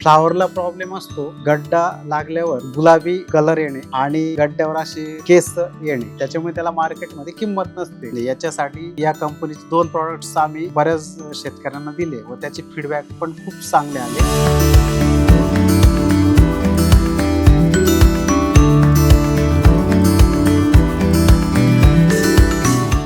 फ्लावरला problem असतो, गड्डा लागल्यावर गुलाबी कलर येणे आणि गड्ड्यावर असे केस येणे, त्याच्यामुळे त्याला मार्केटमध्ये किंमत नसते. याच्यासाठी या कंपनीचे 2 प्रॉडक्ट्स आम्ही बऱ्याच शेतकऱ्यांना दिले व त्याचे फीडबॅक पण खूप चांगले आले.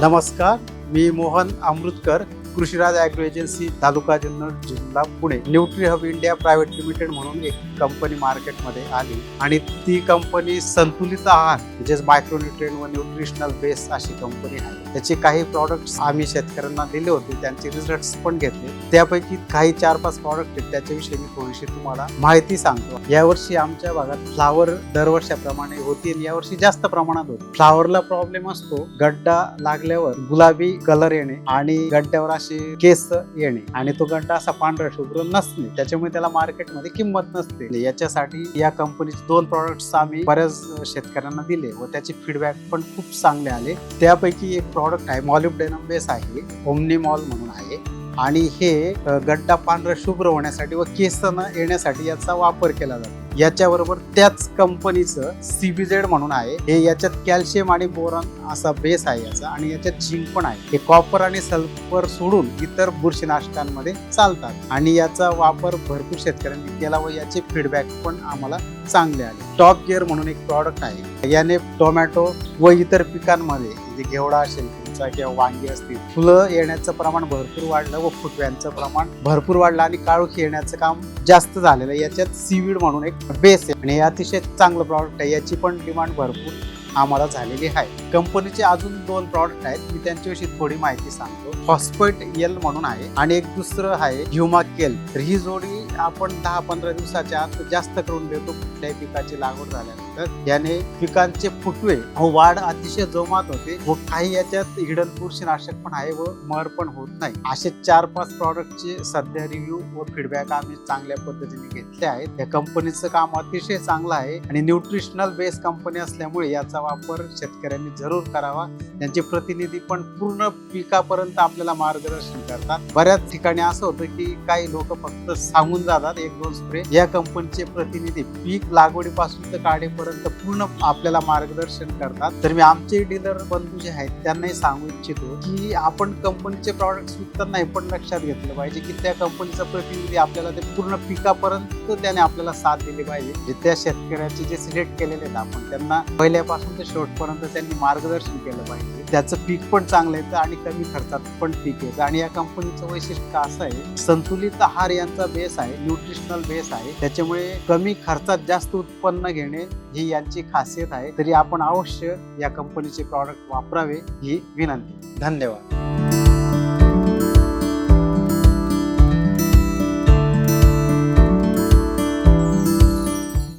नमस्कार, मी मोहन अमृतकर, कृषीराज ॲग्रो एजन्सी, तालुका जुन्नर, जिल्हा Pune. Nutri hub India private limited म्हणून एक कंपनी मार्केटमध्ये आली आणि ती कंपनी संतुलित आहार म्हणजेच मायक्रोन्यूट्रिएंट व न्यूट्रिशनल बेस अशी कंपनी आहे. त्याचे काही प्रॉडक्ट्स आम्ही शेतकऱ्यांना दिले होते, त्यांचे रिझल्ट्स पण घेतले. त्यापैकी काही 4-5 प्रॉडक्ट आहेत, त्याच्याविषयी मी थोडीशी तुम्हाला माहिती सांगतो. यावर्षी आमच्या भागात फ्लावर दरवर्षाप्रमाणे होती आणि यावर्षी जास्त प्रमाणात होती. फ्लावरला प्रॉब्लेम असतो, गड्डा लागल्यावर गुलाबी कलर येणे आणि गड्ड्यावर असे केस येणे आणि तो गड्डा असा पांढरा शुभ्र नसणे, त्याच्यामुळे त्याला मार्केटमध्ये किंमत नसते. याच्यासाठी या कंपनीचे 2 प्रॉडक्ट्स आम्ही बऱ्याच शेतकऱ्यांना दिले व त्याचे फीडबॅक पण खूप चांगले आले. त्यापैकी एक प्रॉडक्ट आहे मॉलिब्डेनम बेस आहे, ओमनीमॉल म्हणून आहे आणि हे गड्डा पांढरा शुभ्र होण्यासाठी व केस न येण्यासाठी याचा वापर केला जातो. याच्याबरोबर त्याच कंपनीचं CBZ म्हणून आहे, हे याच्यात कॅल्शियम आणि बोरॉन असा बेस आहे याचा आणि याच्यात झिंक पण आहे. हे कॉपर आणि सल्फर सोडून इतर बुरशीनाशकांमध्ये चालतात आणि याचा वापर भरपूर शेतकऱ्यांनी केला व याचे फीडबॅक पण आम्हाला चांगले आले. टॉप गिअर म्हणून एक प्रॉडक्ट आहे, याने टोमॅटो व इतर पिकांमध्ये म्हणजे घेवडा असेल किंवा वांगी असतील, फुलं येण्याचं प्रमाण भरपूर वाढलं व फुटव्यांचं प्रमाण भरपूर वाढलं आणि काळोखी येण्याचं काम जास्त झालेलं आहे. याच्यात सीवीड म्हणून एक बेस आहे आणि हे अतिशय चांगलं प्रॉडक्ट आहे, याची पण डिमांड भरपूर आम्हाला झालेली आहे. कंपनीचे अजून 2 प्रॉडक्ट आहेत, मी त्यांच्याविषयी थोडी माहिती सांगतो. फॉस्फेट एल म्हणून आहे आणि एक दुसरं आहे ह्युमाकेल. तर ही जोडी आपण 10-15 दिवसाच्या आत जास्त करून देतो कुठल्याही पिकाची लागवड झाल्यानंतर. याने पिकांचे फुटवे व वाढ अतिशय जोमात होते व काही याच्यात हिडन बुरशीनाशक पण आहे व मर पण होत नाही. असे 4-5 प्रॉडक्टचे सध्या रिव्ह्यू व फीडबॅक आम्ही चांगल्या पद्धतीने घेतले आहेत. या कंपनीचं काम अतिशय चांगलं आहे आणि न्यूट्रिशनल बेस कंपनी असल्यामुळे याचा वापर शेतकऱ्यांनी जरूर करावा. त्यांचे प्रतिनिधी पण पूर्ण पिकापर्यंत आपल्याला मार्गदर्शन करतात. बऱ्याच ठिकाणी असं होतं की काही लोक फक्त सांगून जातात 1-2 स्प्रे. या कंपनीचे प्रतिनिधी पीक लागवडीपासून तर काढेपर्यंत पूर्ण आपल्याला मार्गदर्शन करतात. तर मी आमचे डीलर बंधू जे आहेत त्यांनाही सांगू इच्छितो की आपण कंपनीचे प्रॉडक्ट्स विकताना हे पण लक्षात घेतलं पाहिजे की त्या कंपनीचा प्रतिनिधी आपल्याला ते पूर्ण पिकापर्यंत त्याने आपल्याला साथ दिली पाहिजे. त्या शेतकऱ्याचे जे सिलेक्ट केलेले आहेत आपण त्यांना पहिल्यापासून ते शेवटपर्यंत त्यांनी मार्गदर्शन केलं पाहिजे. त्याचं पीक पण चांगलं येतं आणि कमी खर्चात पण पीक येतं. आणि या कंपनीचं वैशिष्ट्य असं आहे, संतुलित आहार यांचा बेस आहे, न्यूट्रिशनल बेस आहे, त्याच्यामुळे कमी खर्चात जास्त उत्पन्न घेणे ही यांची खासियत आहे. तरी आपण अवश्य या कंपनीचे प्रॉडक्ट वापरावे ही विनंती. धन्यवाद.